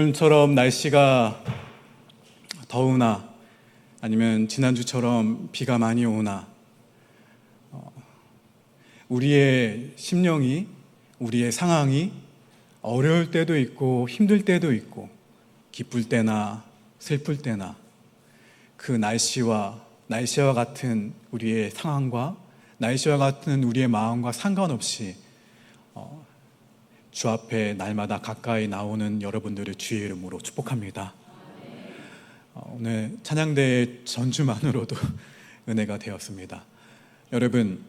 오늘처럼 날씨가 더우나 아니면 지난주처럼 비가 많이 오나 우리의 심령이, 우리의 상황이 어려울 때도 있고 힘들 때도 있고 기쁠 때나 슬플 때나 그 날씨와 같은 우리의 상황과 날씨와 같은 우리의 마음과 상관없이 주 앞에 날마다 가까이 나오는 여러분들을 주의 이름으로 축복합니다. 오늘 찬양대의 전주만으로도 은혜가 되었습니다. 여러분,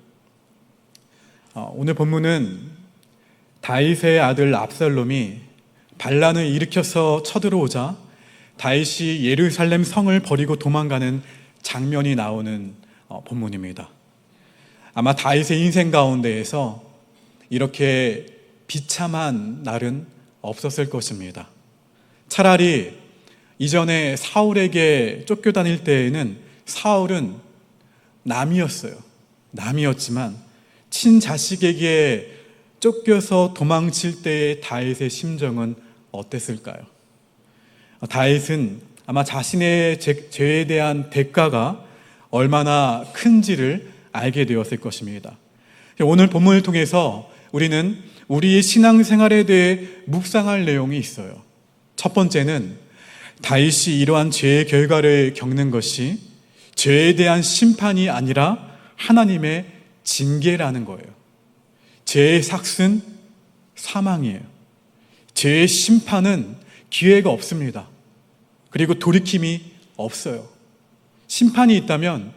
오늘 본문은 다윗의 아들 압살롬이 반란을 일으켜서 쳐들어오자 다윗이 예루살렘 성을 버리고 도망가는 장면이 나오는 본문입니다. 아마 다윗의 인생 가운데에서 이렇게 비참한 날은 없었을 것입니다. 차라리 이전에 사울에게 쫓겨다닐 때에는 사울은 남이었지만 친자식에게 쫓겨서 도망칠 때의 다윗의 심정은 어땠을까요? 다윗은 아마 자신의 죄에 대한 대가가 얼마나 큰지를 알게 되었을 것입니다. 오늘 본문을 통해서 우리는 우리의 신앙생활에 대해 묵상할 내용이 있어요. 첫 번째는 다윗이 이러한 죄의 결과를 겪는 것이 죄에 대한 심판이 아니라 하나님의 징계라는 거예요. 죄의 삭은 사망이에요. 죄의 심판은 기회가 없습니다. 그리고 돌이킴이 없어요. 심판이 있다면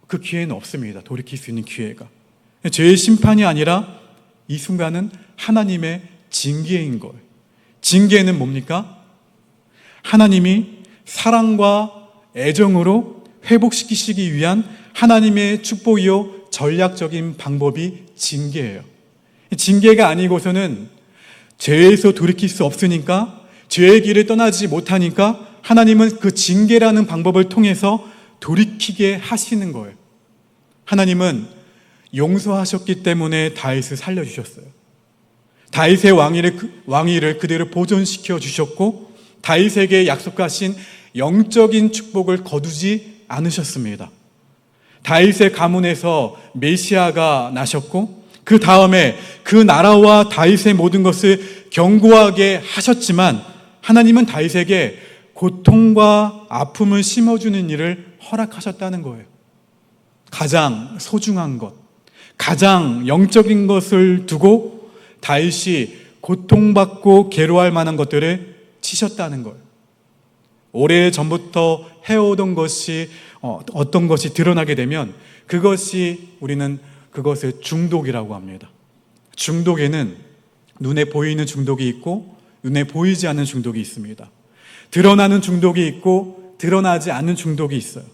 그 기회는 없습니다. 돌이킬 수 있는 기회가. 죄의 심판이 아니라 이 순간은 하나님의 징계인 거예요. 징계는 뭡니까? 하나님이 사랑과 애정으로 회복시키시기 위한 하나님의 축복이요 전략적인 방법이 징계예요. 징계가 아니고서는 죄에서 돌이킬 수 없으니까, 죄의 길을 떠나지 못하니까 하나님은 그 징계라는 방법을 통해서 돌이키게 하시는 거예요. 하나님은 용서하셨기 때문에 다윗을 살려주셨어요. 다윗의 왕위를 그대로 보존시켜 주셨고 다윗에게 약속하신 영적인 축복을 거두지 않으셨습니다. 다윗의 가문에서 메시아가 나셨고 그 다음에 그 나라와 다윗의 모든 것을 견고하게 하셨지만 하나님은 다윗에게 고통과 아픔을 심어주는 일을 허락하셨다는 거예요. 가장 소중한 것, 가장 영적인 것을 두고 다윗이 고통받고 괴로워할 만한 것들을 치셨다는 거예요. 오래전부터 해오던 것이 어떤 것이 드러나게 되면 우리는 그것을 중독이라고 합니다. 중독에는 눈에 보이는 중독이 있고 눈에 보이지 않는 중독이 있습니다. 드러나는 중독이 있고 드러나지 않는 중독이 있어요.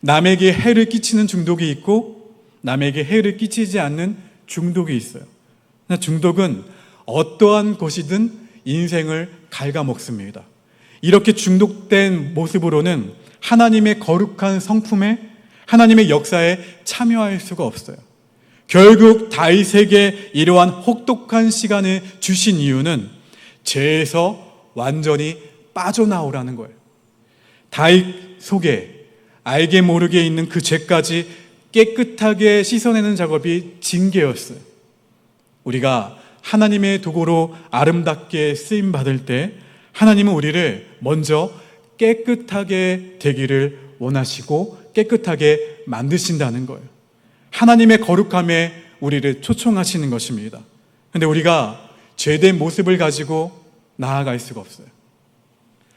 남에게 해를 끼치는 중독이 있고 남에게 해를 끼치지 않는 중독이 있어요. 중독은 어떠한 것이든 인생을 갉아먹습니다. 이렇게 중독된 모습으로는 하나님의 거룩한 성품에, 하나님의 역사에 참여할 수가 없어요. 결국 다윗에게 이러한 혹독한 시간을 주신 이유는 죄에서 완전히 빠져나오라는 거예요. 다윗 속에 알게 모르게 있는 그 죄까지 깨끗하게 씻어내는 작업이 징계였어요. 우리가 하나님의 도구로 아름답게 쓰임받을 때 하나님은 우리를 먼저 깨끗하게 되기를 원하시고 깨끗하게 만드신다는 거예요. 하나님의 거룩함에 우리를 초청하시는 것입니다. 그런데 우리가 죄된 모습을 가지고 나아갈 수가 없어요.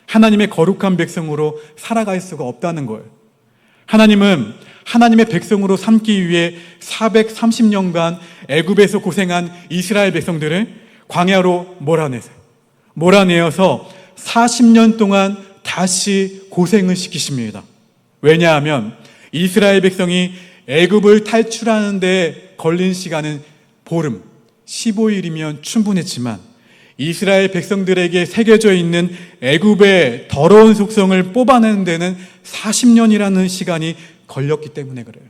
하나님의 거룩한 백성으로 살아갈 수가 없다는 거예요. 하나님은 하나님의 백성으로 삼기 위해 430년간 애굽에서 고생한 이스라엘 백성들을 광야로 몰아내어서 40년 동안 다시 고생을 시키십니다. 왜냐하면 이스라엘 백성이 애굽을 탈출하는 데 걸린 시간은 보름, 15일이면 충분했지만 이스라엘 백성들에게 새겨져 있는 애굽의 더러운 속성을 뽑아내는 데는 40년이라는 시간이 걸렸기 때문에 그래요.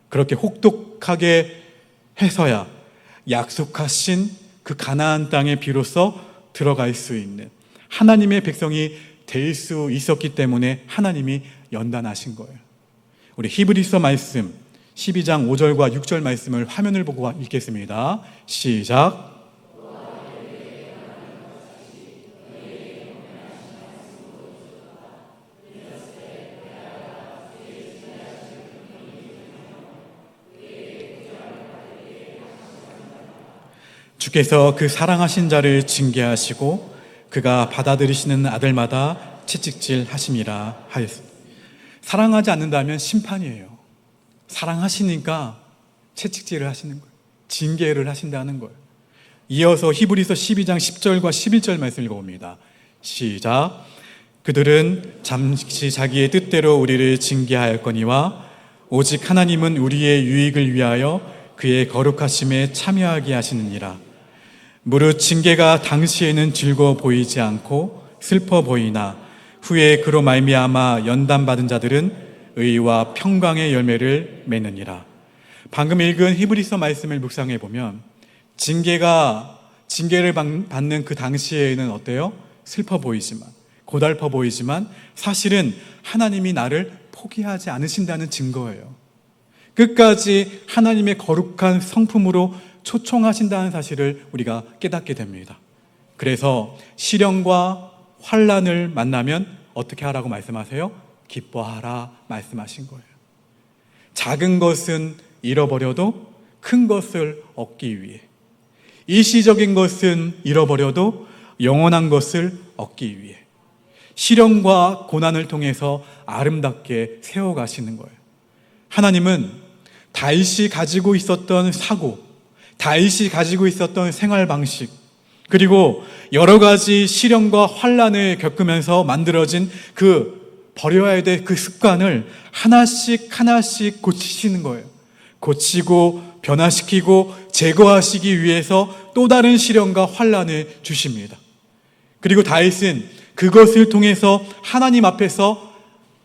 그렇게 혹독하게 해서야 약속하신 그 가나안 땅에 비로소 들어갈 수 있는 하나님의 백성이 될 수 있었기 때문에 하나님이 연단하신 거예요. 우리 히브리서 말씀 12장 5절과 6절 말씀을 화면을 보고 읽겠습니다. 시작. 주께서 그 사랑하신 자를 징계하시고 그가 받아들이시는 아들마다 채찍질 하심이라 하였습니다. 사랑하지 않는다면 심판이에요. 사랑하시니까 채찍질을 하시는 거예요. 징계를 하신다는 거예요. 이어서 히브리서 12장 10절과 11절 말씀 읽어봅니다. 시작. 그들은 잠시 자기의 뜻대로 우리를 징계하였거니와 오직 하나님은 우리의 유익을 위하여 그의 거룩하심에 참여하게 하시느니라. 무릇 징계가 당시에는 즐거워 보이지 않고 슬퍼 보이나 후에 그로 말미암아 연단받은 자들은 의와 평강의 열매를 맺느니라. 방금 읽은 히브리서 말씀을 묵상해 보면 징계를 받는 그 당시에는 어때요? 슬퍼 보이지만, 고달퍼 보이지만 사실은 하나님이 나를 포기하지 않으신다는 증거예요. 끝까지 하나님의 거룩한 성품으로 초청하신다는 사실을 우리가 깨닫게 됩니다. 그래서 시련과 환난을 만나면 어떻게 하라고 말씀하세요? 기뻐하라 말씀하신 거예요. 작은 것은 잃어버려도 큰 것을 얻기 위해, 일시적인 것은 잃어버려도 영원한 것을 얻기 위해 시련과 고난을 통해서 아름답게 세워가시는 거예요. 하나님은 다윗이 가지고 있었던 사고, 다윗이 가지고 있었던 생활 방식, 그리고 여러 가지 시련과 환난을 겪으면서 만들어진 그 버려야 될 그 습관을 하나씩 하나씩 고치시는 거예요. 고치고 변화시키고 제거하시기 위해서 또 다른 시련과 환난을 주십니다. 그리고 다윗은 그것을 통해서 하나님 앞에서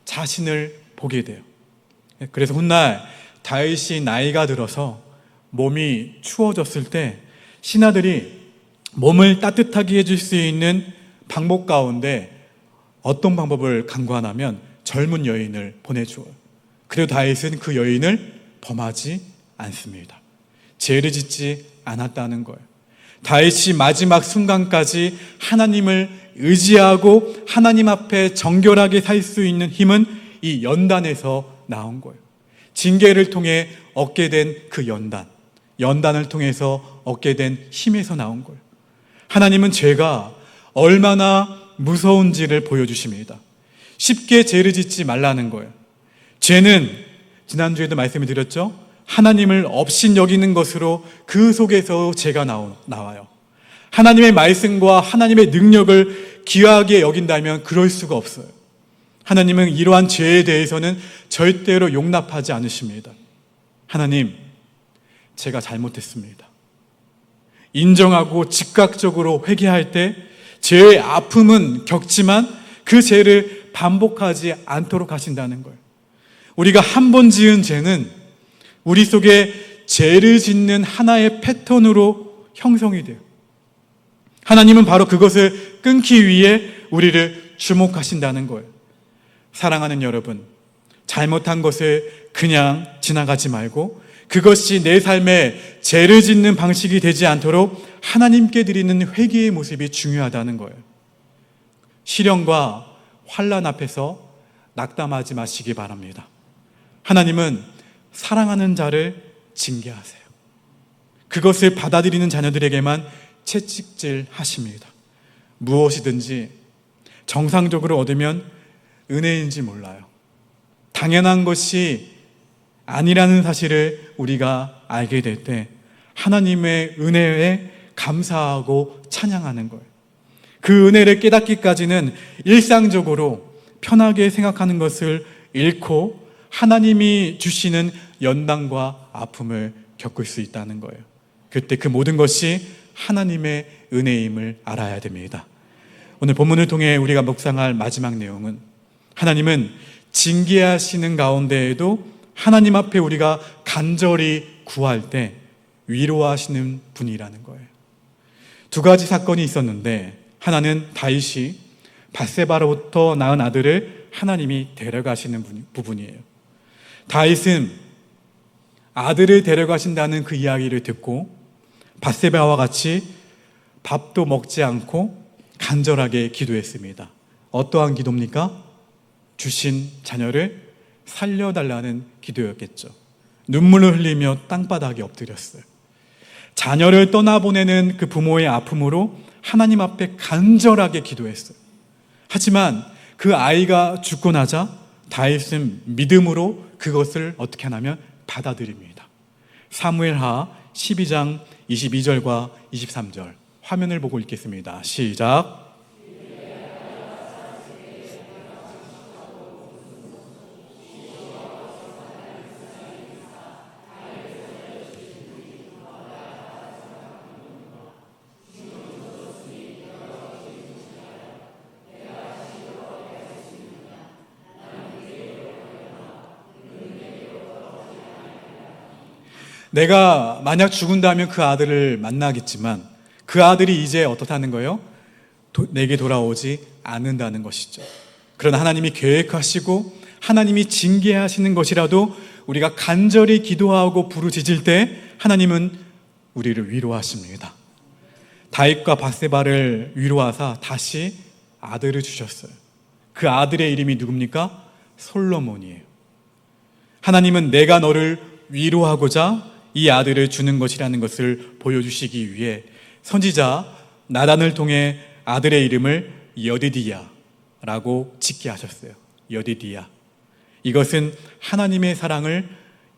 자신을 보게 돼요. 그래서 훗날 다윗이 나이가 들어서 몸이 추워졌을 때 신하들이 몸을 따뜻하게 해줄 수 있는 방법 가운데 어떤 방법을 강구하냐면 젊은 여인을 보내주어요. 그리고 다윗은 그 여인을 범하지 않습니다. 죄를 짓지 않았다는 거예요. 다윗이 마지막 순간까지 하나님을 의지하고 하나님 앞에 정결하게 살 수 있는 힘은 이 연단에서 나온 거예요. 징계를 통해 얻게 된 그 연단을 통해서 얻게 된 힘에서 나온 거예요. 하나님은 죄가 얼마나 무서운지를 보여주십니다. 쉽게 죄를 짓지 말라는 거예요. 죄는 지난주에도 말씀을 드렸죠. 하나님을 업신 여기는 것으로 그 속에서 죄가 나와요. 하나님의 말씀과 하나님의 능력을 귀하게 여긴다면 그럴 수가 없어요. 하나님은 이러한 죄에 대해서는 절대로 용납하지 않으십니다. 하나님, 제가 잘못했습니다. 인정하고 즉각적으로 회개할 때 죄의 아픔은 겪지만 그 죄를 반복하지 않도록 하신다는 거예요. 우리가 한 번 지은 죄는 우리 속에 죄를 짓는 하나의 패턴으로 형성이 돼요. 하나님은 바로 그것을 끊기 위해 우리를 주목하신다는 거예요. 사랑하는 여러분, 잘못한 것을 그냥 지나가지 말고 그것이 내 삶에 죄를 짓는 방식이 되지 않도록 하나님께 드리는 회개의 모습이 중요하다는 거예요. 시련과 환난 앞에서 낙담하지 마시기 바랍니다. 하나님은 사랑하는 자를 징계하세요. 그것을 받아들이는 자녀들에게만 채찍질 하십니다. 무엇이든지 정상적으로 얻으면 은혜인지 몰라요. 당연한 것이 아니라는 사실을 우리가 알게 될 때 하나님의 은혜에 감사하고 찬양하는 거예요. 그 은혜를 깨닫기까지는 일상적으로 편하게 생각하는 것을 잃고 하나님이 주시는 연단과 아픔을 겪을 수 있다는 거예요. 그때 그 모든 것이 하나님의 은혜임을 알아야 됩니다. 오늘 본문을 통해 우리가 묵상할 마지막 내용은 하나님은 징계하시는 가운데에도 하나님 앞에 우리가 간절히 구할 때 위로하시는 분이라는 거예요. 두 가지 사건이 있었는데 하나는 다윗이 밧세바로부터 낳은 아들을 하나님이 데려가시는 부분이에요. 다윗은 아들을 데려가신다는 그 이야기를 듣고 밧세바와 같이 밥도 먹지 않고 간절하게 기도했습니다. 어떠한 기도입니까? 주신 자녀를 살려달라는 기도였겠죠. 눈물을 흘리며 땅바닥에 엎드렸어요. 자녀를 떠나보내는 그 부모의 아픔으로 하나님 앞에 간절하게 기도했어요. 하지만 그 아이가 죽고 나자 다윗은 믿음으로 그것을 어떻게 하냐면 받아들입니다. 사무엘하 12장 22절과 23절 화면을 보고 읽겠습니다. 시작. 내가 만약 죽은다면 그 아들을 만나겠지만 그 아들이 이제 어떻다는 거예요? 내게 돌아오지 않는다는 것이죠. 그러나 하나님이 계획하시고 하나님이 징계하시는 것이라도 우리가 간절히 기도하고 부르짖을 때 하나님은 우리를 위로하십니다. 다윗과 밧세바를 위로하사 다시 아들을 주셨어요. 그 아들의 이름이 누굽니까? 솔로몬이에요. 하나님은 내가 너를 위로하고자 이 아들을 주는 것이라는 것을 보여주시기 위해 선지자 나단을 통해 아들의 이름을 여디디야라고 짓게 하셨어요. 여디디야. 이것은 하나님의 사랑을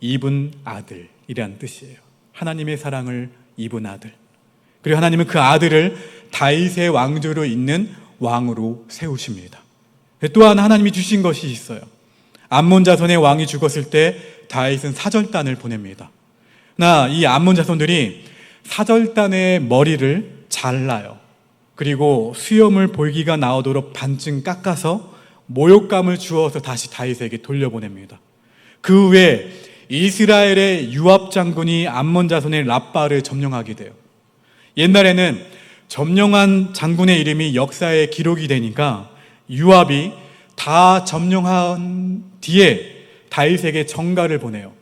입은 아들이라는 뜻이에요. 하나님의 사랑을 입은 아들. 그리고 하나님은 그 아들을 다윗의 왕조로 있는 왕으로 세우십니다. 또한 하나님이 주신 것이 있어요. 암몬 자손의 왕이 죽었을 때 다윗은 사절단을 보냅니다. 이 암몬 자손들이 사절단의 머리를 잘라요. 그리고 수염을 볼기가 나오도록 반쯤 깎아서 모욕감을 주어서 다시 다윗에게 돌려보냅니다. 그 후에 이스라엘의 유압 장군이 암몬 자손의 랍바를 점령하게 돼요. 옛날에는 점령한 장군의 이름이 역사에 기록이 되니까 유압이 다 점령한 뒤에 다윗에게 정가를 보내요.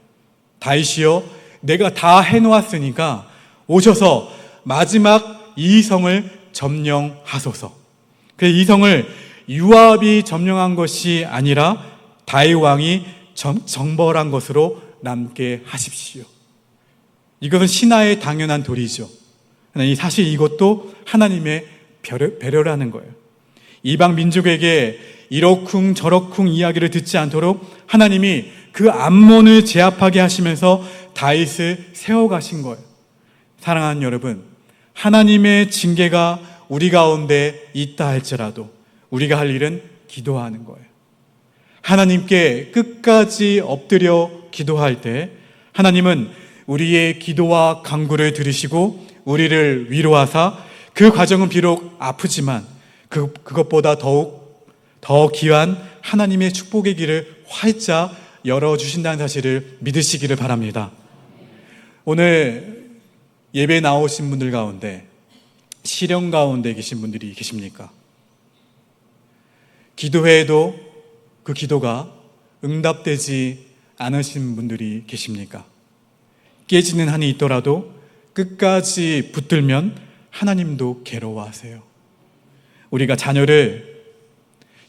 다윗이여, 내가 다 해놓았으니까 오셔서 마지막 이 성을 점령하소서. 그래서 이 성을 유압이 점령한 것이 아니라 다윗 왕이 정벌한 것으로 남게 하십시오. 이것은 신하의 당연한 도리죠. 사실 이것도 하나님의 배려라는 거예요. 이방 민족에게 이러쿵 저러쿵 이야기를 듣지 않도록 하나님이 그 암몬을 제압하게 하시면서 다윗을 세워가신 거예요. 사랑하는 여러분, 하나님의 징계가 우리 가운데 있다 할지라도 우리가 할 일은 기도하는 거예요. 하나님께 끝까지 엎드려 기도할 때 하나님은 우리의 기도와 간구를 들으시고 우리를 위로하사 그 과정은 비록 아프지만 그것보다 더 귀한 하나님의 축복의 길을 활짝 열어주신다는 사실을 믿으시기를 바랍니다. 오늘 예배 나오신 분들 가운데 시련 가운데 계신 분들이 계십니까? 기도해도 그 기도가 응답되지 않으신 분들이 계십니까? 깨지는 한이 있더라도 끝까지 붙들면 하나님도 괴로워하세요. 우리가 자녀를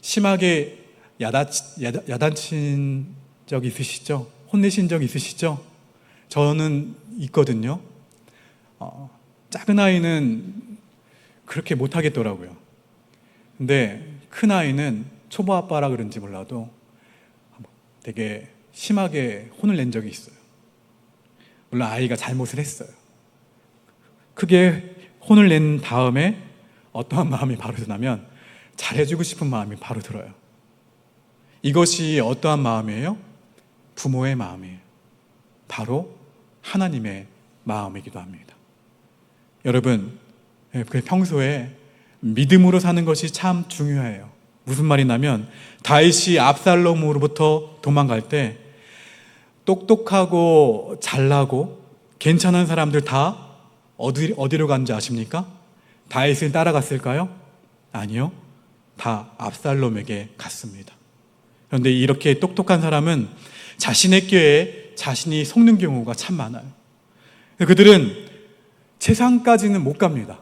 심하게 야단친 적 있으시죠? 혼내신 적 있으시죠? 저는 있거든요. 작은 아이는 그렇게 못하겠더라고요. 근데 큰 아이는 초보 아빠라 그런지 몰라도 되게 심하게 혼을 낸 적이 있어요. 물론 아이가 잘못을 했어요. 크게 혼을 낸 다음에 어떠한 마음이 바로 드냐면 잘해주고 싶은 마음이 바로 들어요. 이것이 어떠한 마음이에요? 부모의 마음이에요. 바로 하나님의 마음이기도 합니다. 여러분, 평소에 믿음으로 사는 것이 참 중요해요. 무슨 말이냐면 다윗이 압살롬으로부터 도망갈 때 똑똑하고 잘나고 괜찮은 사람들 다 어디로 간지 아십니까? 다윗을 따라갔을까요? 아니요, 다 압살롬에게 갔습니다. 그런데 이렇게 똑똑한 사람은 자신의 꾀에 자신이 속는 경우가 참 많아요. 그들은 재상까지는 못 갑니다.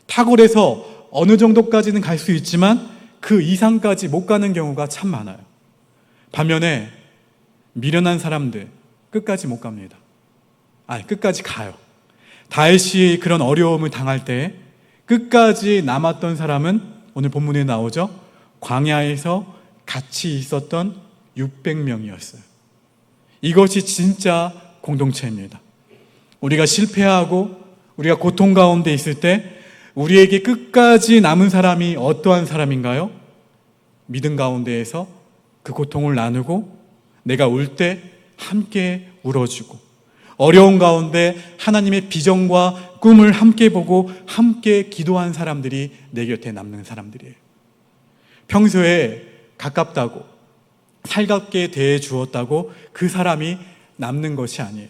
탁월해서 어느 정도까지는 갈 수 있지만 그 이상까지 못 가는 경우가 참 많아요. 반면에 미련한 사람들 끝까지 못 갑니다. 끝까지 가요. 다윗이 그런 어려움을 당할 때 끝까지 남았던 사람은 오늘 본문에 나오죠. 광야에서 같이 있었던 600명이었어요. 이것이 진짜 공동체입니다. 우리가 실패하고 우리가 고통 가운데 있을 때 우리에게 끝까지 남은 사람이 어떠한 사람인가요? 믿음 가운데에서 그 고통을 나누고 내가 울 때 함께 울어주고 어려운 가운데 하나님의 비전과 꿈을 함께 보고 함께 기도한 사람들이 내 곁에 남는 사람들이에요. 평소에 가깝다고 살갑게 대해 주었다고 그 사람이 남는 것이 아니에요.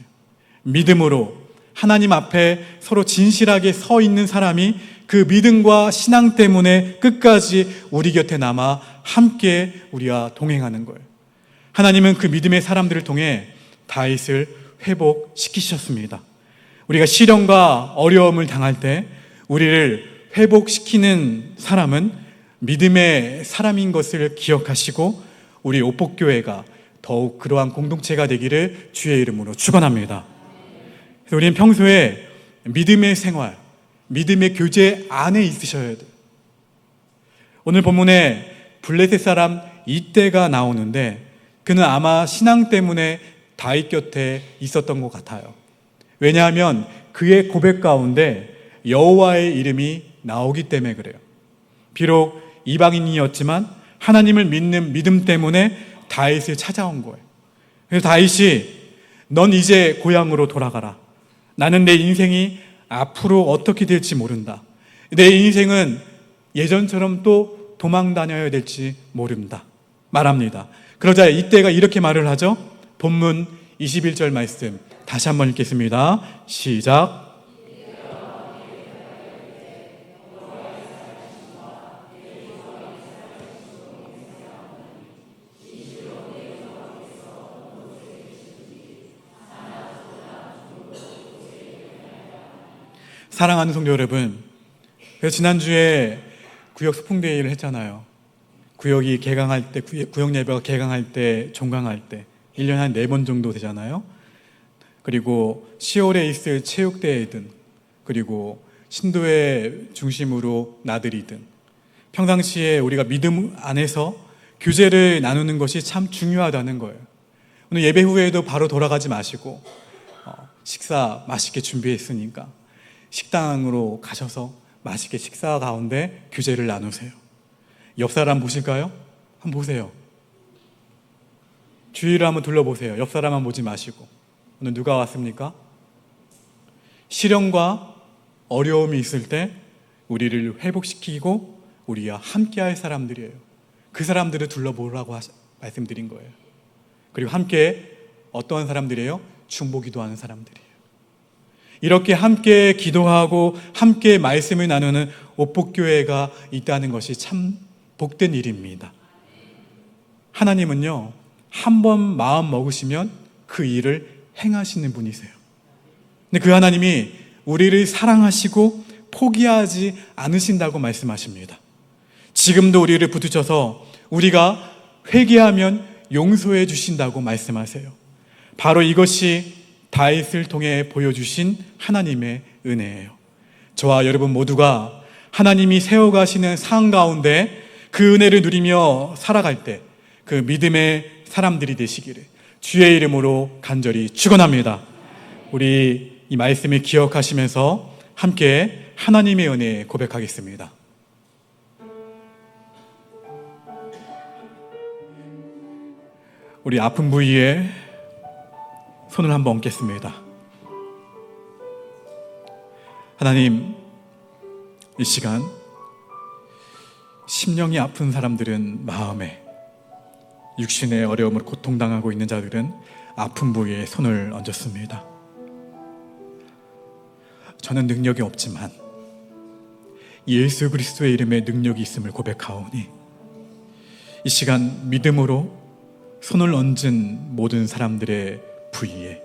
믿음으로 하나님 앞에 서로 진실하게 서 있는 사람이 그 믿음과 신앙 때문에 끝까지 우리 곁에 남아 함께 우리와 동행하는 거예요. 하나님은 그 믿음의 사람들을 통해 다윗을 회복시키셨습니다. 우리가 시련과 어려움을 당할 때 우리를 회복시키는 사람은 믿음의 사람인 것을 기억하시고 우리 옥복교회가 더욱 그러한 공동체가 되기를 주의 이름으로 축원합니다. 그래서 우리는 평소에 믿음의 생활, 믿음의 교제 안에 있으셔야 돼요. 오늘 본문에 블레셋 사람 이때가 나오는데 그는 아마 신앙 때문에 다윗 곁에 있었던 것 같아요. 왜냐하면 그의 고백 가운데 여호와의 이름이 나오기 때문에 그래요. 비록 이방인이었지만 하나님을 믿는 믿음 때문에 다윗을 찾아온 거예요. 그래서 다윗이 넌 이제 고향으로 돌아가라. 나는 내 인생이 앞으로 어떻게 될지 모른다. 내 인생은 예전처럼 또 도망 다녀야 될지 모른다 말합니다. 그러자 이때가 이렇게 말을 하죠. 본문 21절 말씀 다시 한번 읽겠습니다. 시작. 사랑하는 성도 여러분, 그래서 지난주에 구역 소풍대회를 했잖아요. 구역이 개강할 때, 구역 예배가 개강할 때, 종강할 때 1년에 한 4번 정도 되잖아요. 그리고 10월에 있을 체육대회든 그리고 신도회 중심으로 나들이든 평상시에 우리가 믿음 안에서 교제를 나누는 것이 참 중요하다는 거예요. 오늘 예배 후에도 바로 돌아가지 마시고 식사 맛있게 준비했으니까 식당으로 가셔서 맛있게 식사 가운데 교제를 나누세요. 옆 사람 보실까요? 한번 보세요. 주위를 한번 둘러보세요. 옆 사람만 보지 마시고. 오늘 누가 왔습니까? 시련과 어려움이 있을 때 우리를 회복시키고 우리와 함께할 사람들이에요. 그 사람들을 둘러보라고 말씀드린 거예요. 그리고 함께 어떠한 사람들이에요? 중보기도 하는 사람들이에요. 이렇게 함께 기도하고 함께 말씀을 나누는 옥복교회가 있다는 것이 참 복된 일입니다. 하나님은요, 한 번 마음 먹으시면 그 일을 행하시는 분이세요. 근데 그 하나님이 우리를 사랑하시고 포기하지 않으신다고 말씀하십니다. 지금도 우리를 붙드셔서 우리가 회개하면 용서해 주신다고 말씀하세요. 바로 이것이 다윗을 통해 보여주신 하나님의 은혜예요. 저와 여러분 모두가 하나님이 세워가시는 상 가운데 그 은혜를 누리며 살아갈 때 그 믿음의 사람들이 되시기를 주의 이름으로 간절히 축원합니다. 우리 이 말씀을 기억하시면서 함께 하나님의 은혜 고백하겠습니다. 우리 아픈 부위에 손을 한번 얹겠습니다. 하나님, 이 시간 심령이 아픈 사람들은 마음에, 육신의 어려움으로 고통당하고 있는 자들은 아픈 부위에 손을 얹었습니다. 저는 능력이 없지만 예수 그리스도의 이름에 능력이 있음을 고백하오니 이 시간 믿음으로 손을 얹은 모든 사람들의 부위에,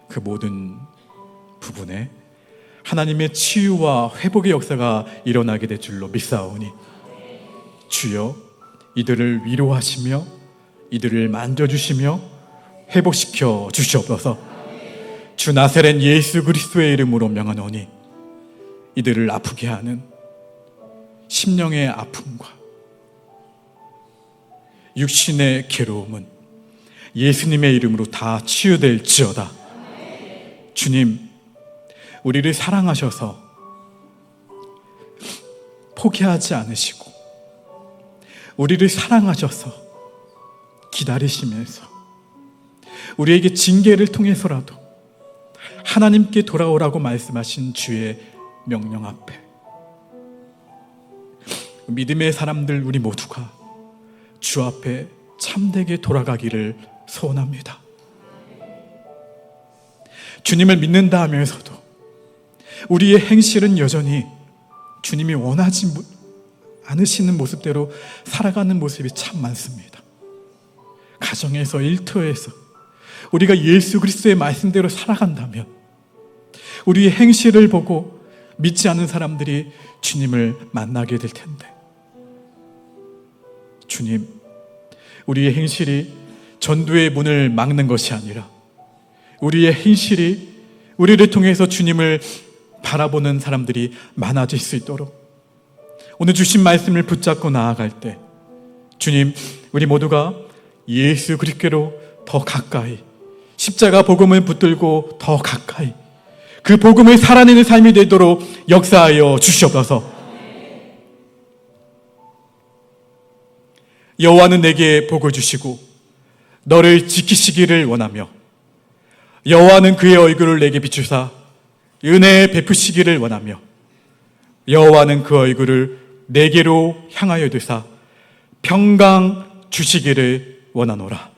그 모든 부분에 하나님의 치유와 회복의 역사가 일어나게 될 줄로 믿사오니 주여 이들을 위로하시며 이들을 만져주시며 회복시켜 주시옵소서. 주 나사렛 예수 그리스도의 이름으로 명하노니 이들을 아프게 하는 심령의 아픔과 육신의 괴로움은 예수님의 이름으로 다 치유될지어다. 주님, 우리를 사랑하셔서 포기하지 않으시고 우리를 사랑하셔서 기다리시면서 우리에게 징계를 통해서라도 하나님께 돌아오라고 말씀하신 주의 명령 앞에 믿음의 사람들 우리 모두가 주 앞에 참되게 돌아가기를 소원합니다. 주님을 믿는다 하면서도 우리의 행실은 여전히 주님이 원하지 않으시는 모습대로 살아가는 모습이 참 많습니다. 가정에서, 일터에서 우리가 예수 그리스도의 말씀대로 살아간다면 우리의 행실을 보고 믿지 않은 사람들이 주님을 만나게 될 텐데, 주님, 우리의 행실이 전도의 문을 막는 것이 아니라 우리의 행실이 우리를 통해서 주님을 바라보는 사람들이 많아질 수 있도록 오늘 주신 말씀을 붙잡고 나아갈 때 주님, 우리 모두가 예수 그리스도로 더 가까이, 십자가 복음을 붙들고 더 가까이 그 복음을 살아내는 삶이 되도록 역사하여 주시옵소서. 여호와는 내게 복을 주시고 너를 지키시기를 원하며 여호와는 그의 얼굴을 내게 비추사 은혜 베푸시기를 원하며 여호와는 그 얼굴을 내게로 향하여 두사 평강 주시기를 원하노라.